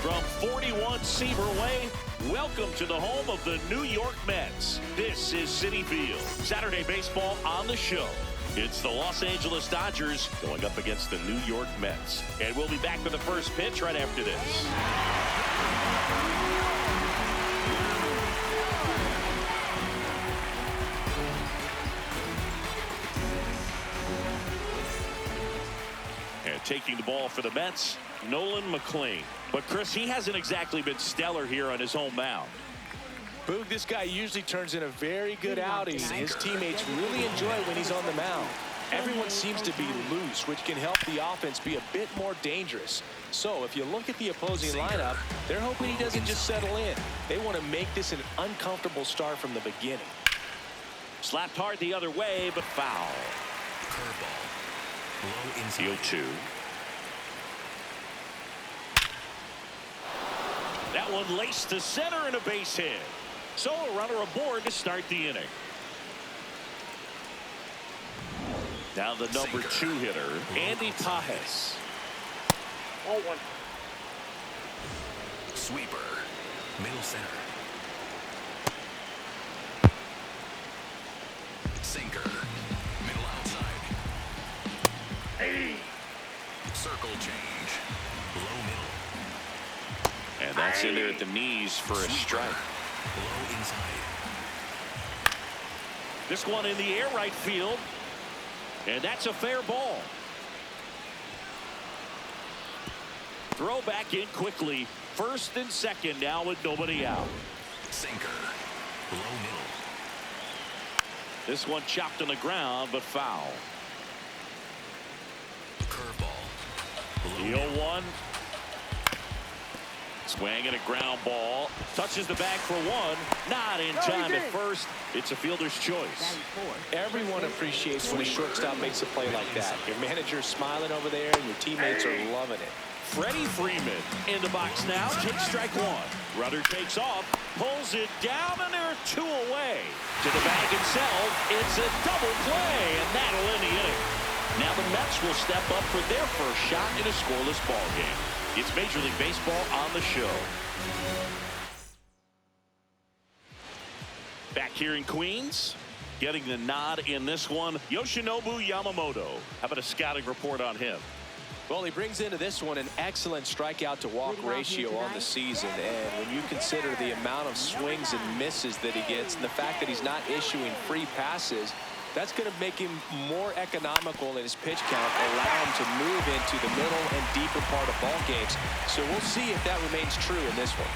From 41 Seaver Way, welcome to the home of the New York Mets. This is Citi Field. Saturday baseball on the show. It's the Los Angeles Dodgers going up against the New York Mets. And we'll be back with the first pitch right after this. And taking the ball for the Mets, Nolan McLean. But Chris, he hasn't exactly been stellar here on his home mound. Boog, this guy usually turns in a very good outing. His teammates really enjoy it when he's on the mound. Everyone seems to be loose, which can help the offense be a bit more dangerous. So if you look at the opposing lineup, they're hoping he doesn't just settle in. They want to make this an uncomfortable start from the beginning. Slapped hard the other way, but foul. Curveball. Low inside. 0-2. That one laced to center and a base hit. So a runner aboard to start the inning. Now the number 2 hitter, Andy Pages. 0-1. Sweeper. Middle center. Sinker. Middle outside. Hey. Circle change. Low middle. And that's in there at the knees for a strike. Low inside. This one in the air right field. And that's a fair ball. Throw back in quickly. First and second now with nobody out. Sinker. Low middle. This one chopped on the ground, but foul. Curveball. The 0-1. Swing and a ground ball. Touches the bag for one. Not in time at first. It's a fielder's choice. Everyone appreciates when a shortstop makes a play like that. Your manager's smiling over there, and your teammates are loving it. Freddie Freeman in the box now. Takes strike one. Rudder takes off. Pulls it down, and there are 2 away. To the bag himself. It's a double play, and that'll end the inning. Now the Mets will step up for their first shot in a scoreless ball game. It's Major League Baseball on the show. Back here in Queens, getting the nod in this one, Yoshinobu Yamamoto. How about a scouting report on him? Well, he brings into this one an excellent strikeout to walk ratio on the season. And when you consider the amount of swings and misses that he gets and the fact that he's not issuing free passes, that's going to make him more economical in his pitch count, allow him to move into the middle and deeper part of ball games. So we'll see if that remains true in this one.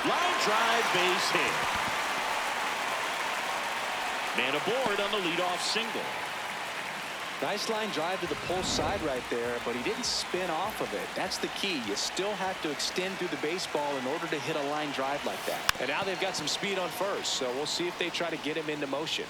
Line drive, base hit. Man aboard on the leadoff single. Nice line drive to the pull side right there, but he didn't spin off of it. That's the key. You still have to extend through the baseball in order to hit a line drive like that. And now they've got some speed on first, so we'll see if they try to get him into motion.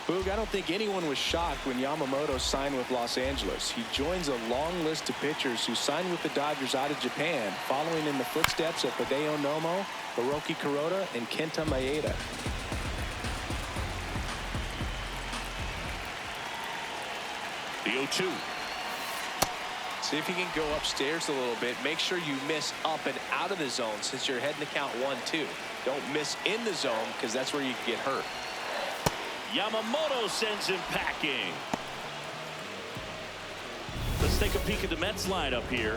Boog, I don't think anyone was shocked when Yamamoto signed with Los Angeles. He joins a long list of pitchers who signed with the Dodgers out of Japan, following in the footsteps of Hideo Nomo, Hiroki Kuroda, and Kenta Maeda. The 0-2. See if you can go upstairs a little bit. Make sure you miss up and out of the zone since you're heading to count 1-2. Don't miss in the zone because that's where you can get hurt. Yamamoto sends him packing. Let's take a peek at the Mets lineup here.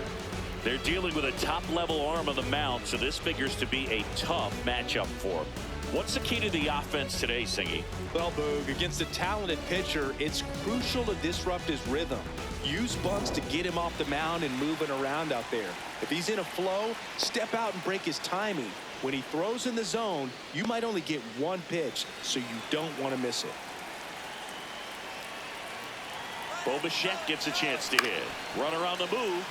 They're dealing with a top-level arm on the mound, so this figures to be a tough matchup for them. What's the key to the offense today, Singy? Well, Boog, against a talented pitcher, it's crucial to disrupt his rhythm. Use bunts to get him off the mound and moving around out there. If he's in a flow, step out and break his timing. When he throws in the zone, you might only get one pitch, so you don't want to miss it. Bo Bichette gets a chance to hit. Runner on the move.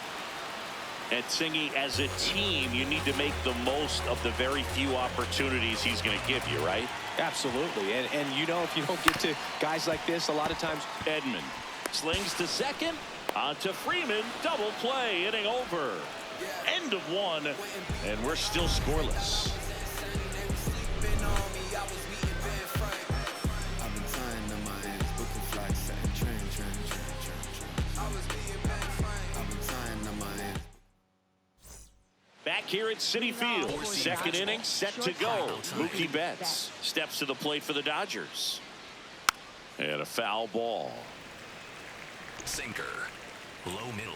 And Singy, as a team, you need to make the most of the very few opportunities he's going to give you, right? Absolutely. And you know, if you don't get to guys like this, a lot of times. Edman slings to second. On to Freeman. Double play. Inning over. of one, and we're still scoreless. Back here at Citi Field, second inning set to go. Mookie Betts steps to the plate for the Dodgers. And a foul ball. Sinker. Low middle.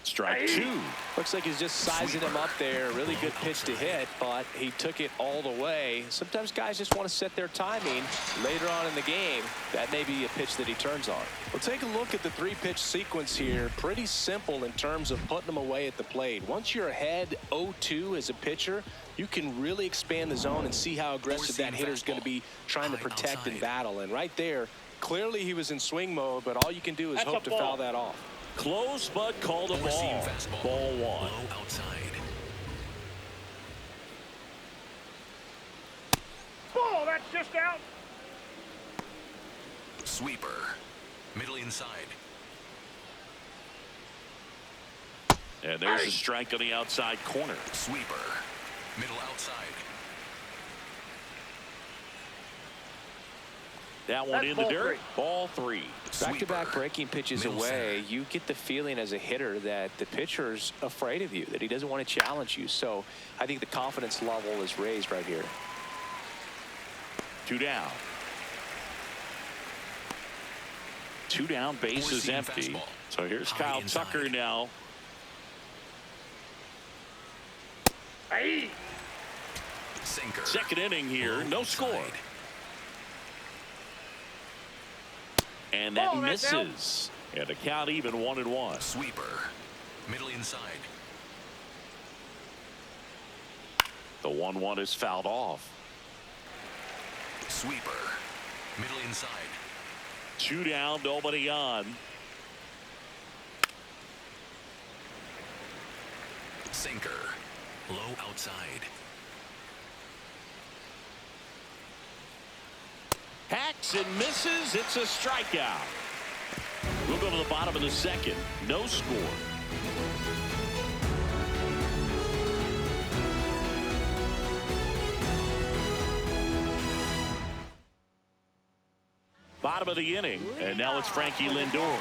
Strike two. Looks like he's just sizing him up there. Really good pitch to hit, but he took it all the way. Sometimes guys just want to set their timing later on in the game. That may be a pitch that he turns on. Well, take a look at the three-pitch sequence here. Pretty simple in terms of putting them away at the plate. Once you're ahead 0-2 as a pitcher, you can really expand the zone and see how aggressive that hitter is going to be trying to protect and battle. And right there, clearly he was in swing mode, but all you can do is hope to foul that off. Close, but called a ball. Ball one. Low outside. Ball, that's just out. Sweeper. Middle inside. And there's a strike on the outside corner. Sweeper. Middle outside. That one in the dirt. Ball three. Back-to-back breaking pitches away, you get the feeling as a hitter that the pitcher's afraid of you, that he doesn't want to challenge you. So I think the confidence level is raised right here. Two down. Two down, base is empty. So here's Kyle Tucker now. Hey. Sinker. Second inning here, no score. And that misses. And the count even 1-1. Sweeper. Middle inside. The 1-1 is fouled off. Sweeper. Middle inside. Two down, nobody on. Sinker. Low outside. Hacks and misses. It's a strikeout. We'll go to the bottom of the second. No score. Bottom of the inning, and now it's Frankie Lindor.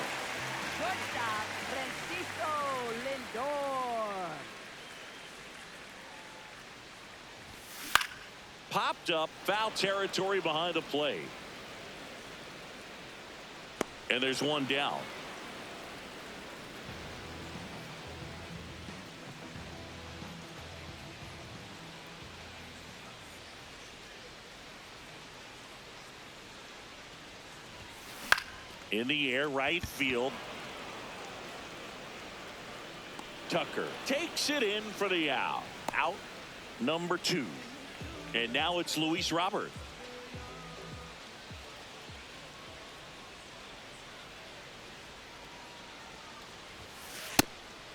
Popped up, foul territory behind the plate. And there's one down. In the air, right field. Tucker takes it in for the out. Out number 2. And now it's Luis Robert.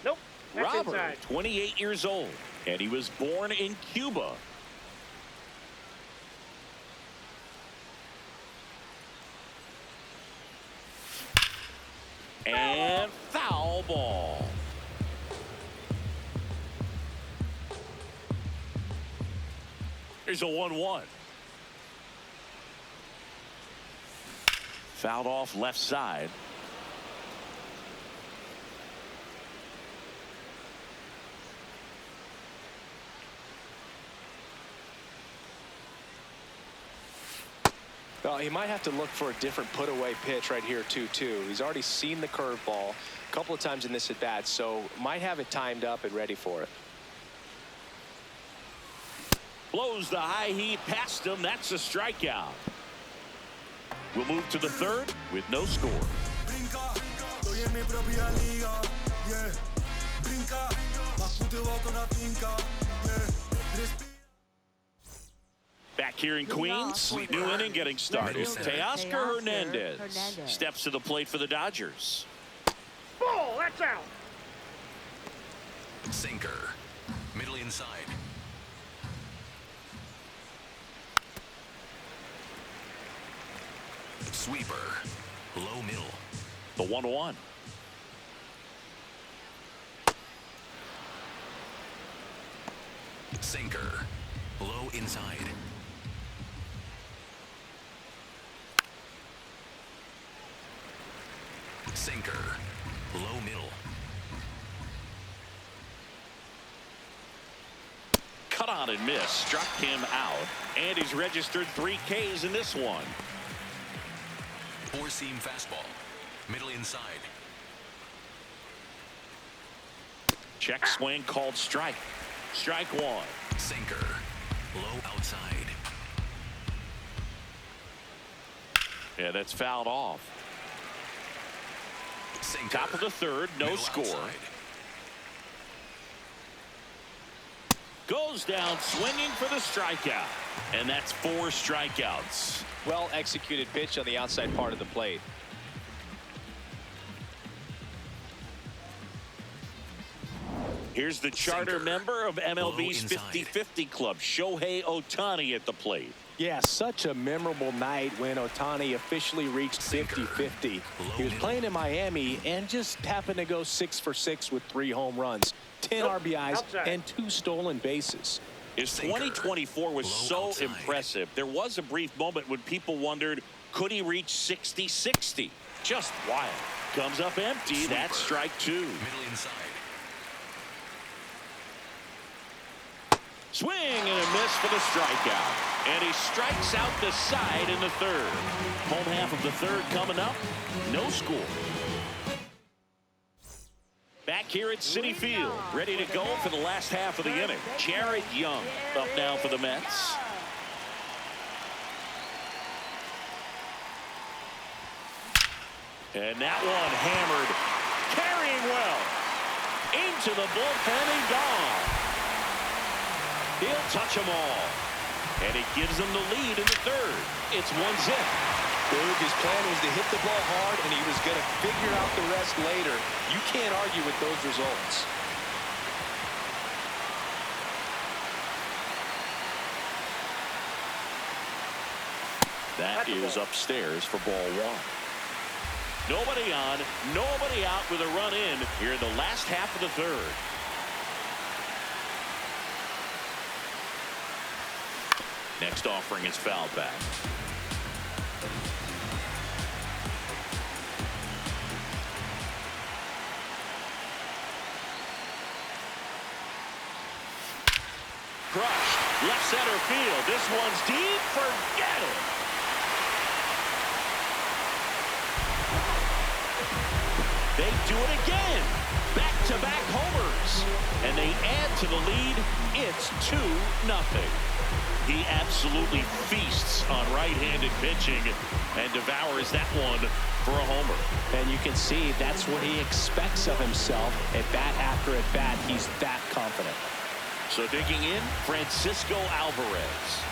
Nope. That's Robert, inside. 28 years old, and he was born in Cuba. And foul ball. Here's a 1-1. Fouled off left side. Well, he might have to look for a different put-away pitch right here, 2-2. He's already seen the curveball a couple of times in this at-bat, so might have it timed up and ready for it. Blows the high heat past him. That's a strikeout. We'll move to the third with no score. Back here in Queens, new inning getting started. Teoscar Hernandez steps to the plate for the Dodgers. Ball, that's out. Sinker. Middle inside. Sweeper. Low middle. The 1-1. Sinker. Low inside. Sinker. Low middle. Cut on and miss. Struck him out. And he's registered 3 Ks in this one. Four-seam fastball. Middle inside. Check swing called strike. Strike 1. Sinker. Low outside. Yeah, that's fouled off. Sinker. Top of the 3rd, no Middle score. outside. Goes down swinging for the strikeout. And that's 4 strikeouts. Well executed pitch on the outside part of the plate. Here's the charter Sinker. member of MLB's Low inside. 50-50 club, Shohei Ohtani at the plate. Yeah, such a memorable night when Ohtani officially reached Sinker. 50-50. He was middle. playing in Miami and just happened to go 6 for 6 with 3 home runs, 10 Nope, RBIs, outside. and 2 stolen bases. His Sinker. 2024 was Low so outside. impressive. There was a brief moment when people wondered, could he reach 60-60? Just wild. Comes up empty. Sweeper. That's strike 2. Middle inside. Swing and a miss for the strikeout. And he strikes out the side in the 3rd. Home half of the 3rd coming up. No score. Back here at Citi Field, ready to go for the last half of the inning. Jared Young up now for the Mets. And that one hammered, carrying well into the bullpen and gone. He'll touch them all. And it gives them the lead in the 3rd. It's 1-0. Boog, his plan was to hit the ball hard, and he was going to figure out the rest later. You can't argue with those results. That is upstairs for ball 1. Nobody on, nobody out with a run in here in the last half of the 3rd. Next offering is fouled back. Crushed. Left center field. This one's deep. Forget it. They do it again. Back-to-back homers. And they add to the lead. It's 2-0. He absolutely feasts on right-handed pitching and devours that one for a homer. And you can see that's what he expects of himself. At bat after at bat, he's that confident. So digging in, Francisco Alvarez.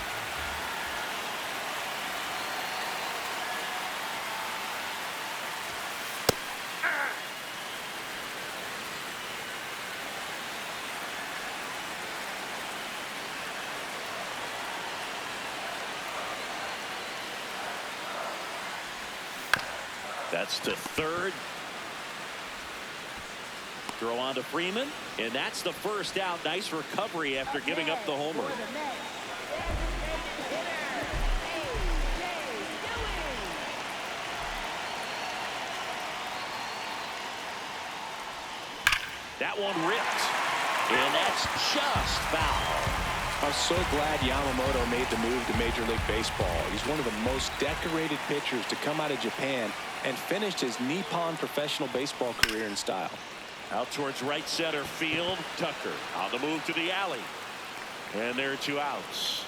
That's to 3rd. Throw on to Freeman, and that's the first out. Nice recovery after giving up the homer. That one ripped, and that's just foul. I'm so glad Yamamoto made the move to Major League Baseball. He's one of the most decorated pitchers to come out of Japan and finished his Nippon professional baseball career in style. Out towards right center field. Tucker on the move to the alley. And there are 2 outs.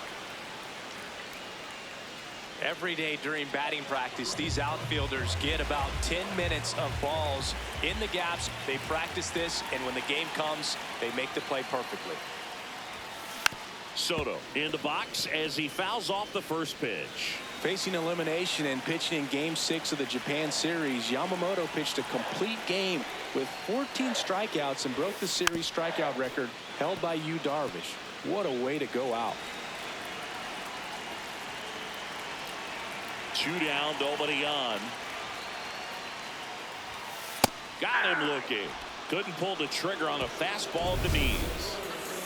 Every day during batting practice, these outfielders get about 10 minutes of balls in the gaps. They practice this, and when the game comes, they make the play perfectly. Soto in the box as he fouls off the first pitch. Facing elimination and pitching in Game 6 of the Japan Series, Yamamoto pitched a complete game with 14 strikeouts and broke the series strikeout record held by Yu Darvish. What a way to go out. 2 down, nobody on. Got him looking. Couldn't pull the trigger on a fastball at the knees.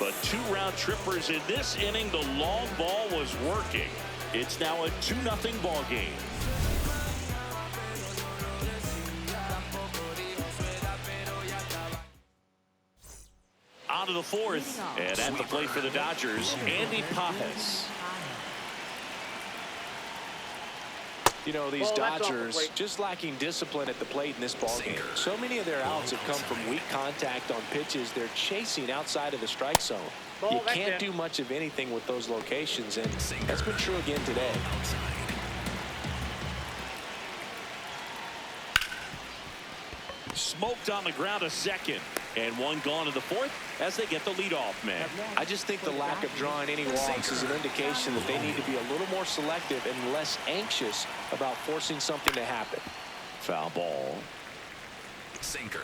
But 2 round trippers in this inning. The long ball was working. It's now a 2-0 ball game. On to the 4th, and at the plate for the Dodgers, Andy Pajes. You know, these Well, that's off the Dodgers plate. just lacking discipline at the plate in this ballgame. So many of their outs have come from weak contact on pitches they're chasing outside of the strike zone. Ball, You that's can't it. do much of anything with those locations, and that's been true again today. Smoked on the ground a second, and 1 gone in the 4th as they get the leadoff man. I just think the lack of drawing any walks is an indication that they need to be a little more selective and less anxious about forcing something to happen. Foul ball. Sinker.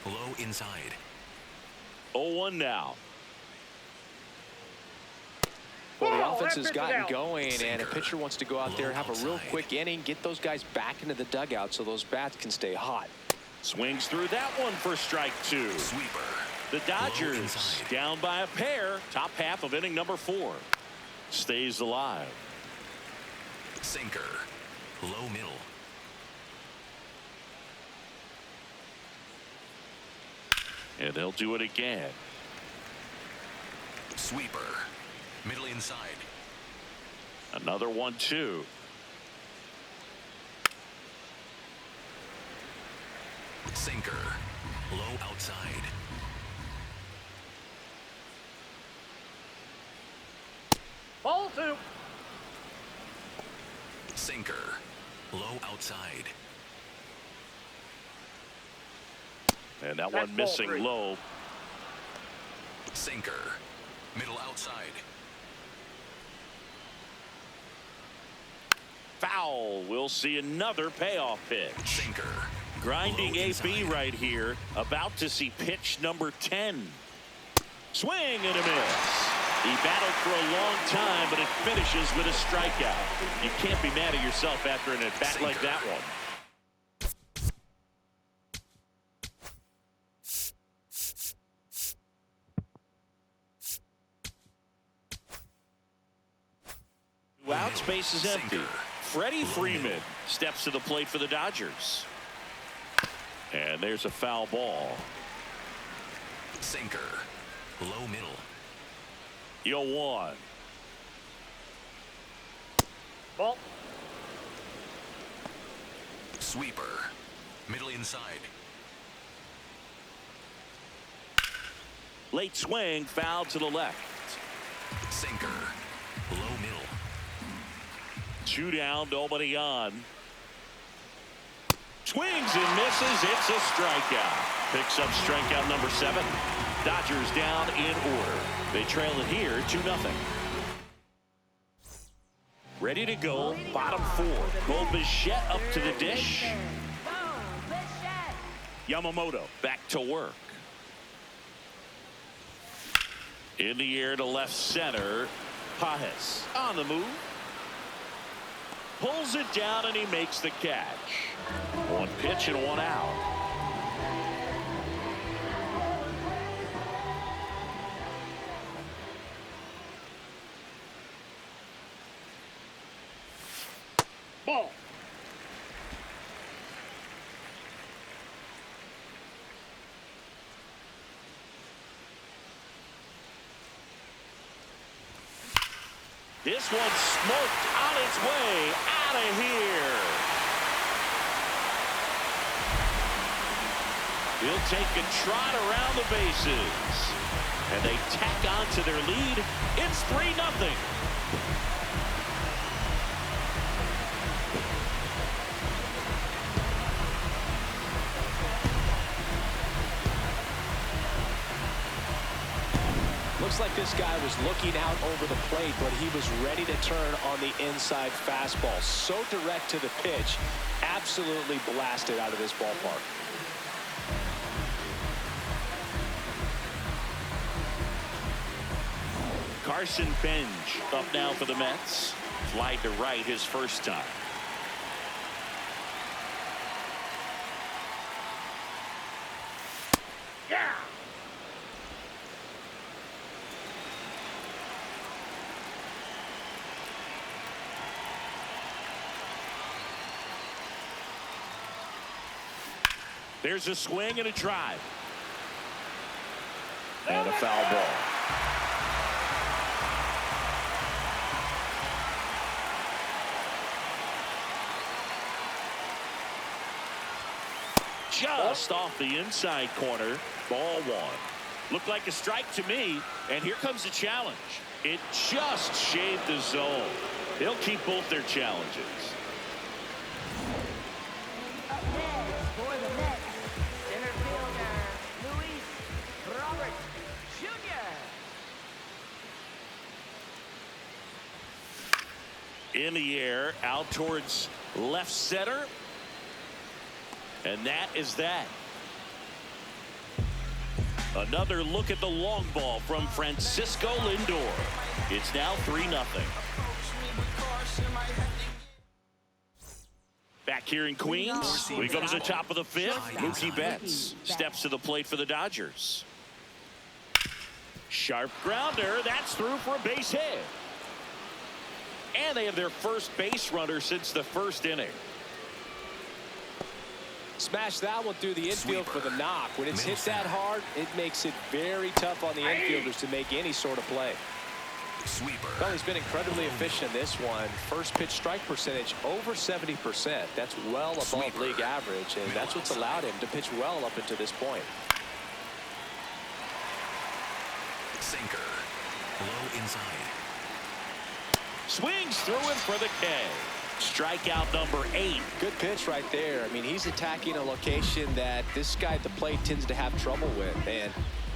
Low inside. 0-1 now. Well, the Ball, offense that has pitch is gotten out. going, and a Sinker. pitcher wants to go out there and have a real Outside. quick inning, get those guys back into the dugout so those bats can stay hot. Swings through that one for strike 2. Sweeper. The Dodgers inside. down by a pair. Top half of inning number 4. Stays alive. Sinker. Low middle. And they'll do it again. Sweeper. Middle inside. Another 1-2. Sinker. Low outside. Ball 2. Sinker. Low outside. And that That's one ball missing 3. low. Sinker. Middle outside. Foul. We'll see another payoff pitch. Sinker. Grinding Low AB inside. right here. About to see pitch number 10. Swing and a miss. He battled for a long time, but it finishes with a strikeout. You can't be mad at yourself after an at-bat like that one. Two outs, base is empty. Sinker. Freddie Freeman steps to the plate for the Dodgers. And there's a foul ball. Sinker. Low middle. 0-1. Ball. Sweeper. Middle inside. Late swing, foul to the left. Sinker. Low middle. 2 down, nobody on. Swings and misses. It's a strikeout. Picks up strikeout number 7. Dodgers down in order. They trail it here 2-0. Ready to go. Bottom 4. Cole Bichette up to the dish. Yamamoto back to work. In the air to left center. Pajes on the move. Pulls it down and he makes the catch. 1 pitch and 1 out. Ball. This one's smoked on its way out of here. He'll take a trot around the bases. And they tack on to their lead. It's 3-0. Looks like this guy was looking out over the plate, but he was ready to turn on the inside fastball. So direct to the pitch, absolutely blasted out of this ballpark. Carson Bench up now for the Mets. Fly to right his first time. Yeah. There's a swing and a drive. And a foul ball. Just off the inside corner. Ball one. Looked like a strike to me. And here comes the challenge. It just shaved the zone. They'll keep both their challenges. Up next for the Mets, center fielder Luis Robert Jr. In the air, out towards left center. And that is that. Another look at the long ball from Francisco Lindor. It's now 3-0. Back here in Queens, we go to the top of the fifth. Mookie Betts steps to the plate for the Dodgers. Sharp grounder. That's through for a base hit. And they have their first base runner since the first inning. Smash that one through the infield for the knock. When it's hit that hard, it makes it very tough on the infielders to make any sort of play. Sweeper. Well, he's been incredibly efficient in this one. First pitch strike percentage over 70%. That's well above league average, and that's what's allowed him to pitch well up until this point. Sinker. Low inside. Swings through him for the K. Strikeout number 8. Good pitch right there. I mean, he's attacking a location that this guy at the plate tends to have trouble with. And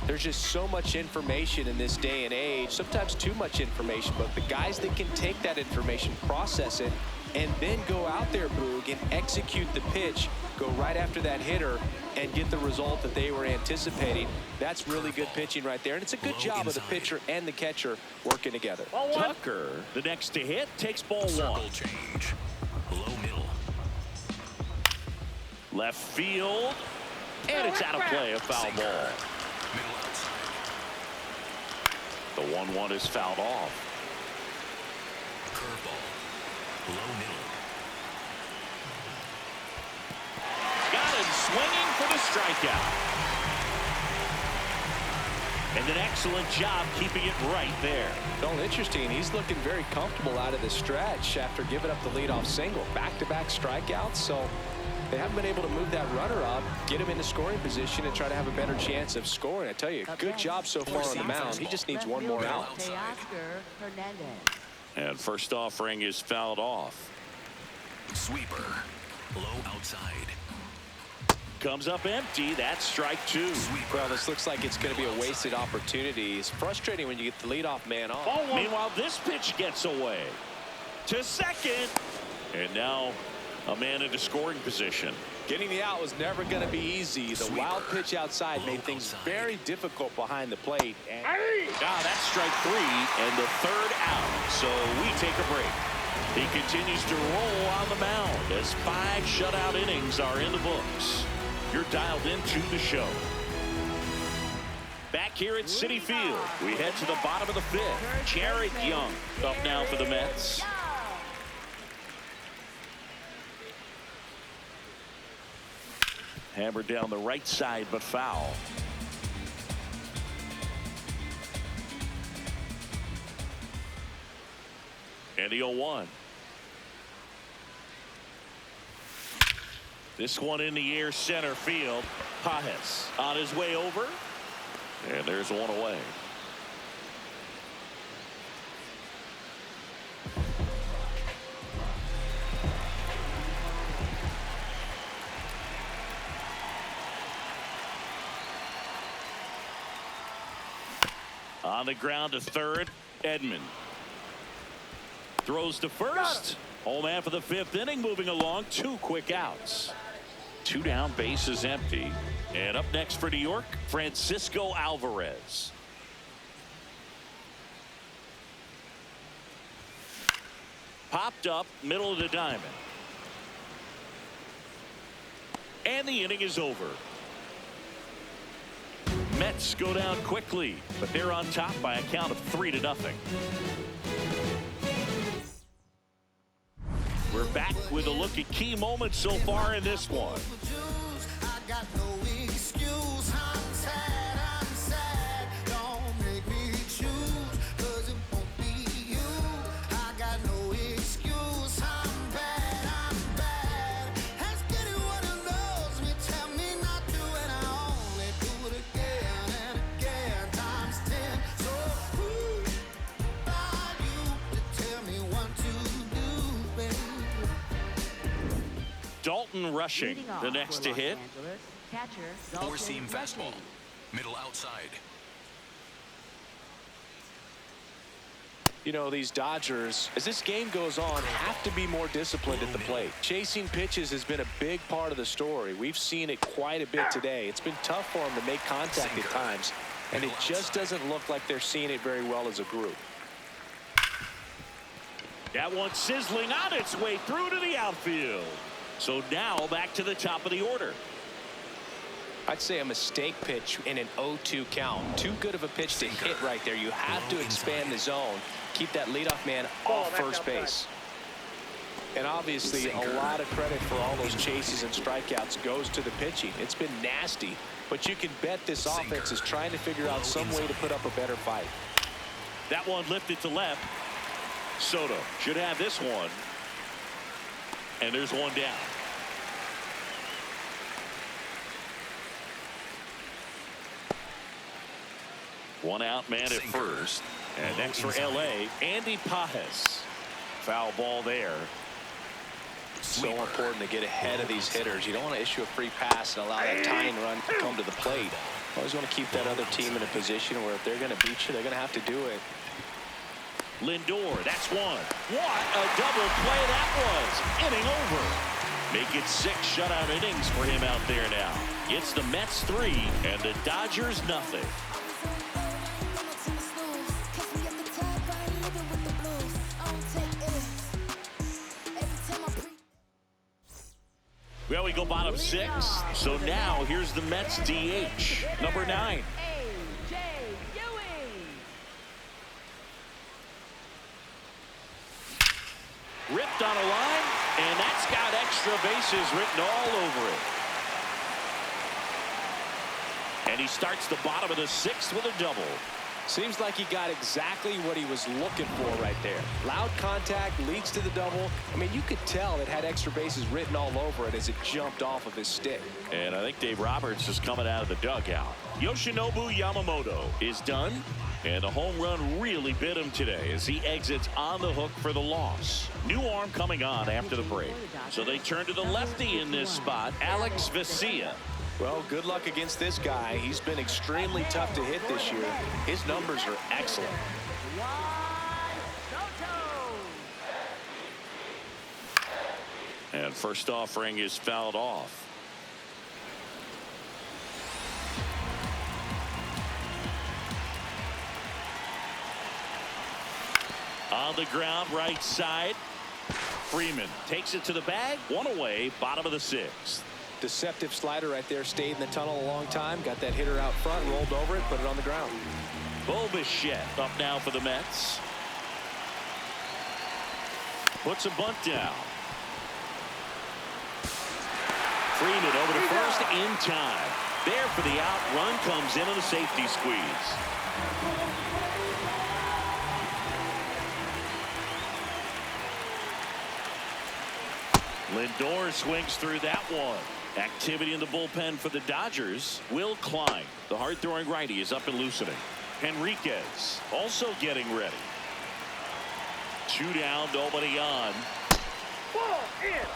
there's just so much information in this day and age, sometimes too much information, but the guys that can take that information, process it, and then go out there, Boog, and execute the pitch, go right after that hitter, and get the result that they were anticipating. That's really good pitching right there. And it's a good job of the pitcher and the catcher working together. Tucker, the next to hit, takes ball Circle one. change. Low middle. Left field. And it's out of play, a foul Sinker. ball. Middle outside. The 1-1 is fouled off. Curveball. Low middle. Got him swinging for the strikeout. And an excellent job keeping it right there. Well, interesting. He's looking very comfortable out of the stretch after giving up the leadoff single. Back-to-back strikeouts, so they haven't been able to move that runner up, get him into scoring position, and try to have a better chance of scoring. I tell you, good job so far on the mound. He just needs one more out. And first offering is fouled off. Sweeper. Low outside. Comes up empty. That's strike 2. Well, this looks like it's going to be a wasted opportunity. It's frustrating when you get the leadoff man off. Meanwhile, this pitch gets away to second. And now a man into scoring position. Getting the out was never going to be easy. The wild pitch outside made things very difficult behind the plate. And that's strike 3 and the third out. So we take a break. He continues to roll on the mound as 5 shutout innings are in the books. You're dialed into the show. Back here at Citi Field, we head to the bottom of the 5th. Jared Young up now for the Mets. Hammered down the right side, but foul. And the 0-1. This one in the air, center field. Pajes on his way over. And there's one away. On the ground to third, Edman. Throws to first. Home man for the 5th inning, moving along. 2 quick outs. 2 down, bases empty. And up next for New York, Francisco Alvarez. Popped up, middle of the diamond. And the inning is over. Mets go down quickly, but they're on top by a count of 3-0. We're back with a look at key moments so far in this one. Dalton Rushing, Leading off the next for to Los hit. Angeles, catcher Dalton Four-seam fastball. Rushing. Middle outside. You know, these Dodgers, as this game goes on, have to be more disciplined at the plate. Chasing pitches has been a big part of the story. We've seen it quite a bit today. It's been tough for them to make contact at times, and it just doesn't look like they're seeing it very well as a group. That one sizzling on its way through to the outfield. So now back to the top of the order. I'd say a mistake pitch in an 0-2 count. Too good of a pitch to hit right there. You have to expand the zone. Keep that leadoff man off first base. And obviously a lot of credit for all those chases and strikeouts goes to the pitching. It's been nasty, but you can bet this offense is trying to figure out some way to put up a better fight. That one lifted to left. Soto should have this one. And there's one down. One out man at first. And next for LA, Andy Pajes. Foul ball there. So important to get ahead of these hitters. You don't want to issue a free pass and allow that tying run to come to the plate. Always want to keep that other team in a position where if they're going to beat you, they're going to have to do it. Lindor, that's one. What a double play that was. Inning over. Make it 6 shutout innings for him out there now. It's the Mets 3 and the Dodgers nothing. Well, we go bottom 6. So now here's the Mets DH, number 9. A.J. Ewing. Ripped on a line, and that's got extra bases written all over it. And he starts the bottom of the 6th with a double. Seems like he got exactly what he was looking for right there. Loud contact leads to the double. I mean, you could tell it had extra bases written all over it as it jumped off of his stick. And I think Dave Roberts is coming out of the dugout. Yoshinobu Yamamoto is done. And the home run really bit him today as he exits on the hook for the loss. New arm coming on after the break. So they turn to the lefty in this spot, Alex Vesia. Well, good luck against this guy. He's been extremely tough to hit this year. His numbers are excellent. And first offering is fouled off. On the ground, right side. Freeman takes it to the bag. One away, bottom of the 6th. Deceptive slider right there. Stayed in the tunnel a long time. Got that hitter out front, rolled over it, put it on the ground. Bo Bichette up now for the Mets. Puts a bunt down. Freeman over to first in time. There for the out. Run comes in on a safety squeeze. Lindor swings through that one. Activity in the bullpen for the Dodgers. Will Klein, the hard-throwing righty, is up and loosening. Henriquez also getting ready. 2 down, nobody on. Ball in.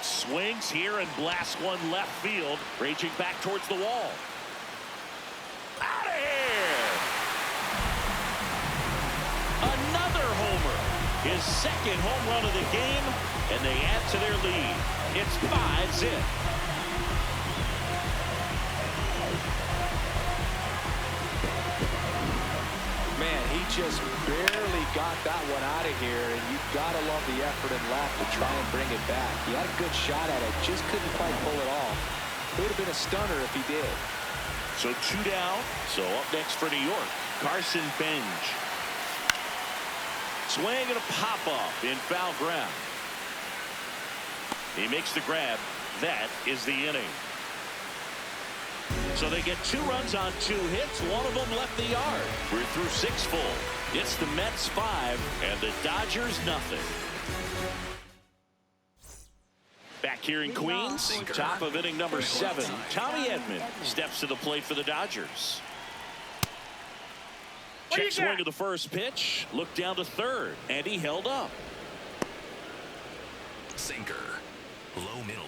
Swings here and blasts one left field, raging back towards the wall. Out of here! Another homer. His second home run of the game, and they add to their lead. It's 5-zip. Man, he just barely got that one out of here, and you've got to love the effort and left to try and bring it back. He had a good shot at it, just couldn't quite pull it off. It would have been a stunner if he did. So 2 down. So up next for New York, Carson Benj. Swing and a pop-up in foul ground. He makes the grab. That is the inning. So they get 2 runs on 2 hits. One of them left the yard. We're through 6 full. It's the Mets 5 and the Dodgers nothing. Back here in Queens, top of inning number 7, Tommy Edman steps to the plate for the Dodgers. Check swing of the first pitch. Looked down to third, and he held up. Sinker. Low middle.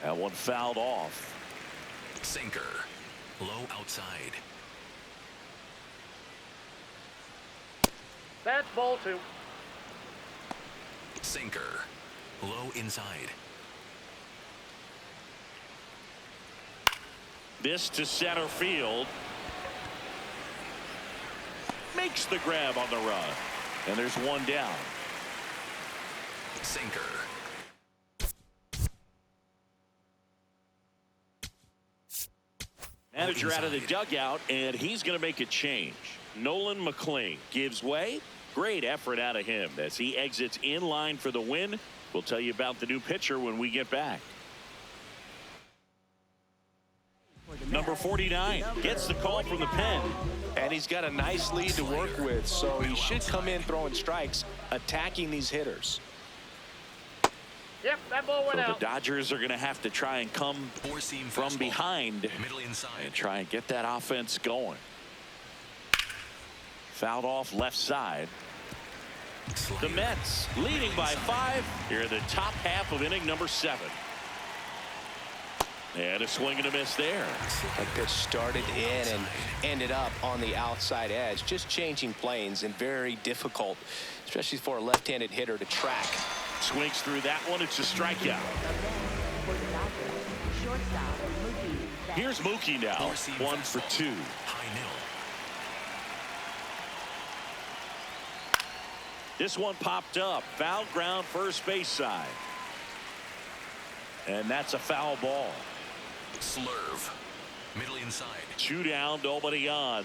That one fouled off. Sinker. Low outside. That's ball 2. Sinker. Low inside. This to center field. Makes the grab on the run. And there's one down. Sinker. Manager out of the dugout, and he's going to make a change. Nolan McLean gives way. Great effort out of him as he exits in line for the win. We'll tell you about the new pitcher when we get back. Number 49 gets the call from the pen. And he's got a nice lead to work with, so he should come in throwing strikes, attacking these hitters. Yep, that ball went So out. the Dodgers are going to have to try and come Four-seam from fastball. behind Middle inside. and try and get that offense going. Fouled off left side. Slider. The Mets leading by 5 here in the top half of inning number 7. And a swing and a miss there. That pitch started in and ended up on the outside edge, just changing planes, and very difficult, especially for a left-handed hitter to track. Swings through that one. It's a strikeout. For the Dodgers, shortstop Mookie. Here's Mookie now. Four-seam 1 for fastball. 2. High middle. This one popped up. Foul ground first base side. And that's a foul ball. Slurve. Middle inside. 2 down, nobody on.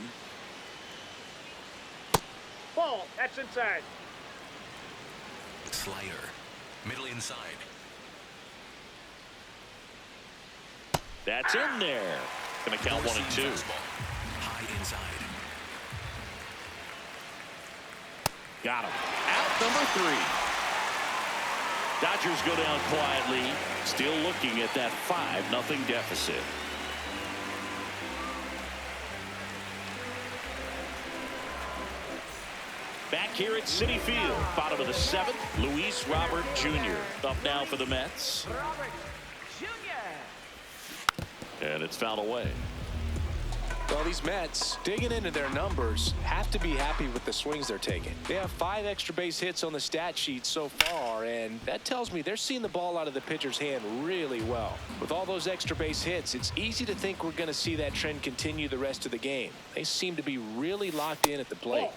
Ball, that's inside. Slider. Middle inside. That's in there. Gonna count 1 and 2. Four-seam fastball. High inside. Got him. Out number 3. Dodgers go down quietly. Still looking at that 5-0 deficit. Back here at Citi Field, bottom of the 7th, Luis Robert Jr. up now for the Mets. Robert Jr. And it's fouled away. Well, these Mets, digging into their numbers, have to be happy with the swings they're taking. They have 5 extra base hits on the stat sheet so far, and that tells me they're seeing the ball out of the pitcher's hand really well. With all those extra base hits, it's easy to think we're going to see that trend continue the rest of the game. They seem to be really locked in at the plate.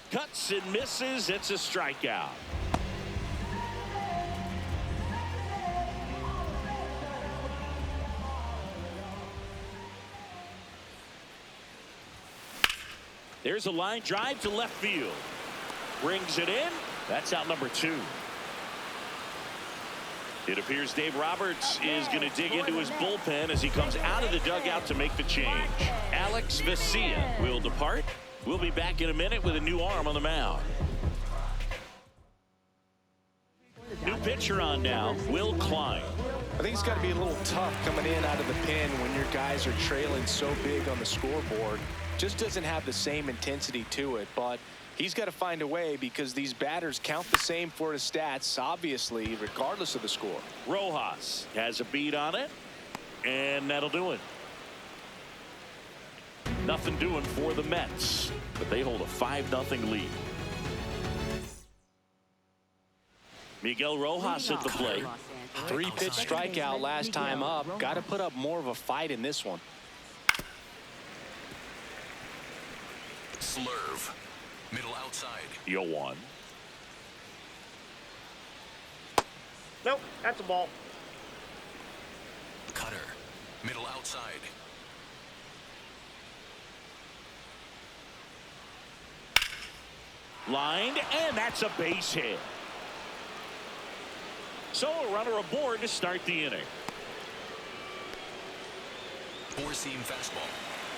Cuts and misses. It's a strikeout. There's a line drive to left field. Brings it in. That's out number 2. It appears Dave Roberts is going to dig into his bullpen as he comes out of the dugout to make the change. Alex Vesia will depart. We'll be back in a minute with a new arm on the mound. New pitcher on now, Will Klein. I think it's got to be a little tough coming in out of the pen when your guys are trailing so big on the scoreboard. Just doesn't have the same intensity to it, but he's got to find a way because these batters count the same for his stats, obviously, regardless of the score. Rojas has a beat on it, and that'll do it. Nothing doing for the Mets, but they hold a 5-0 lead. Miguel Rojas at the plate. 3-pitch strikeout last time up. Got to put up more of a fight in this one. Slurve. Middle outside. Yo one. Nope, that's a ball. Cutter. Middle outside. Lined, and that's a base hit. So a runner aboard to start the inning. Four-seam fastball.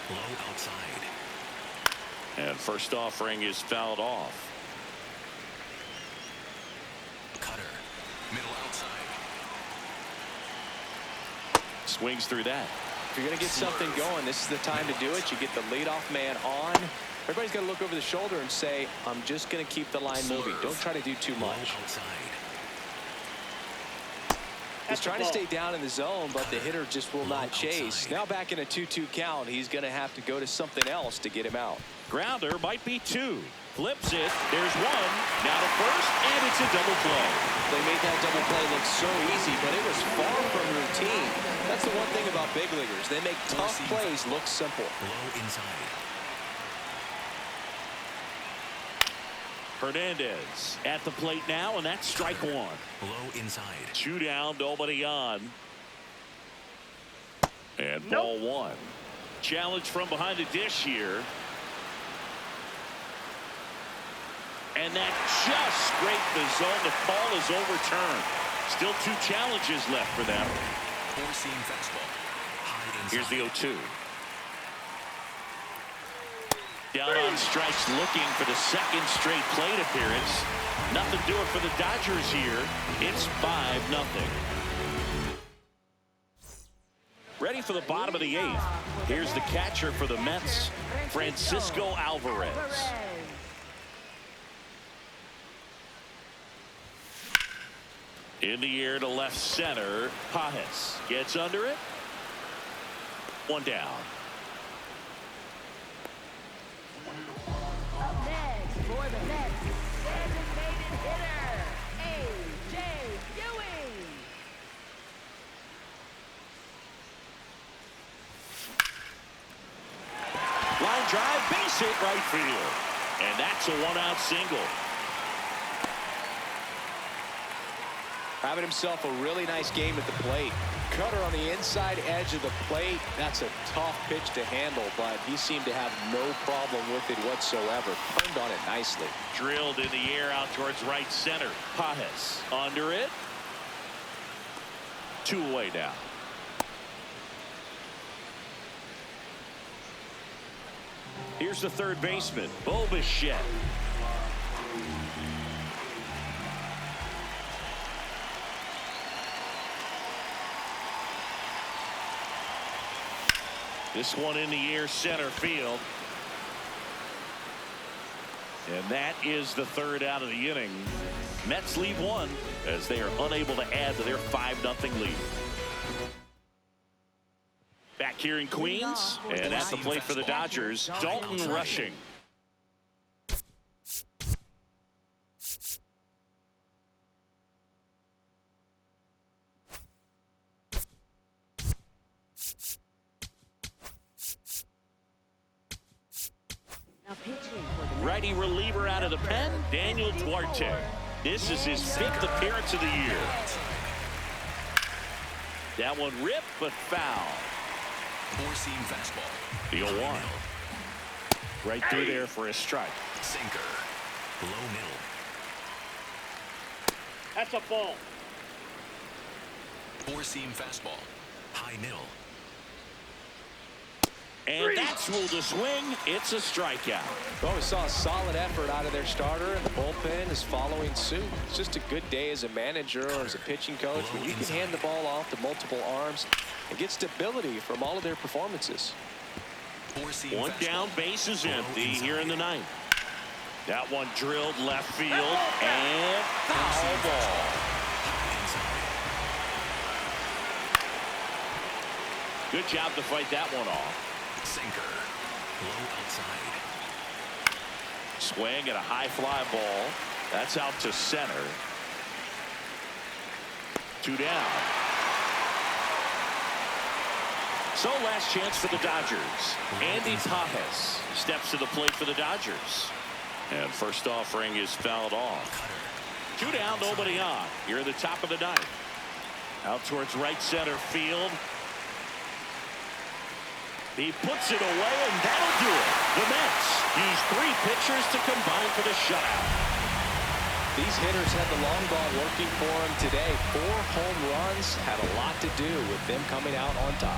Low outside. And first offering is fouled off. outside. Swings through that. If you're going to get something going, this is the time to do it. You get the leadoff man on. Everybody's got to look over the shoulder and say, I'm just going to keep the line moving. Don't try to do too Low much. outside. He's trying to stay down in the zone, but the hitter just will not chase. Now back in a 2-2 count, he's going to have to go to something else to get him out. Grounder might be 2. Flips it. There's 1. Now to first, and it's a double play. They made that double play look so easy, but it was far from routine. That's the one thing about big leaguers. They make tough plays look simple. Low inside. Hernandez at the plate now, and that's strike 1. Low inside. 2 down, nobody on. And ball 1. Challenge from behind the dish here. And that just scraped the zone. The ball is overturned. Still 2 challenges left for them. Four-seam fastball. High inside. Here's the 0-2. Down on strikes, looking for the second straight plate appearance. Nothing doing for the Dodgers here. It's 5-0. Ready for the bottom of the 8th. Here's the catcher for the Mets, Francisco Alvarez. In the air to left center. Pajes gets under it. 1 down. Up next for the Mets, designated hitter, A.J. Ewing. Line drive, base hit right field. And that's a 1-out single. Having himself a really nice game at the plate. Cutter on the inside edge of the plate. That's a tough pitch to handle, but he seemed to have no problem with it whatsoever. Turned on it nicely. Drilled in the air out towards right center. Pajes under it. 2 away now. Here's the third baseman, Bo Bichette. This one in the air center field. And that is the 3rd out of the inning. Mets leave 1 as they are unable to add to their 5-0 lead. Back here in Queens, and at the plate for the Dodgers, Dalton Rushing. Now pitching for the Righty reliever out of the pen, Daniel Duarte. This is his 5th appearance of the year. That one ripped, but foul. Four-seam fastball. The 0-1. Right through there for a strike. Sinker. Low middle. That's a ball. Four-seam fastball. High middle. And that's ruled a swing. It's a strikeout. Well, we saw a solid effort out of their starter, and the bullpen is following suit. It's just a good day as a manager or as a pitching coach when you can hand the ball off to multiple arms and get stability from all of their performances. Four-seam 1 down, base is empty here in the 9th. That one drilled left field and foul ball. Good job to fight that one off. Sinker. Low outside. Swing at a high fly ball. That's out to center. 2 down. So last chance for the Dodgers. Andy Pajes steps to the plate for the Dodgers. And first offering is fouled off. 2 down, nobody on. Here at the top of the 9th. Out towards right center field. He puts it away, and that'll do it. The Mets use 3 pitchers to combine for the shutout. These hitters had the long ball working for them today. 4 home runs had a lot to do with them coming out on top.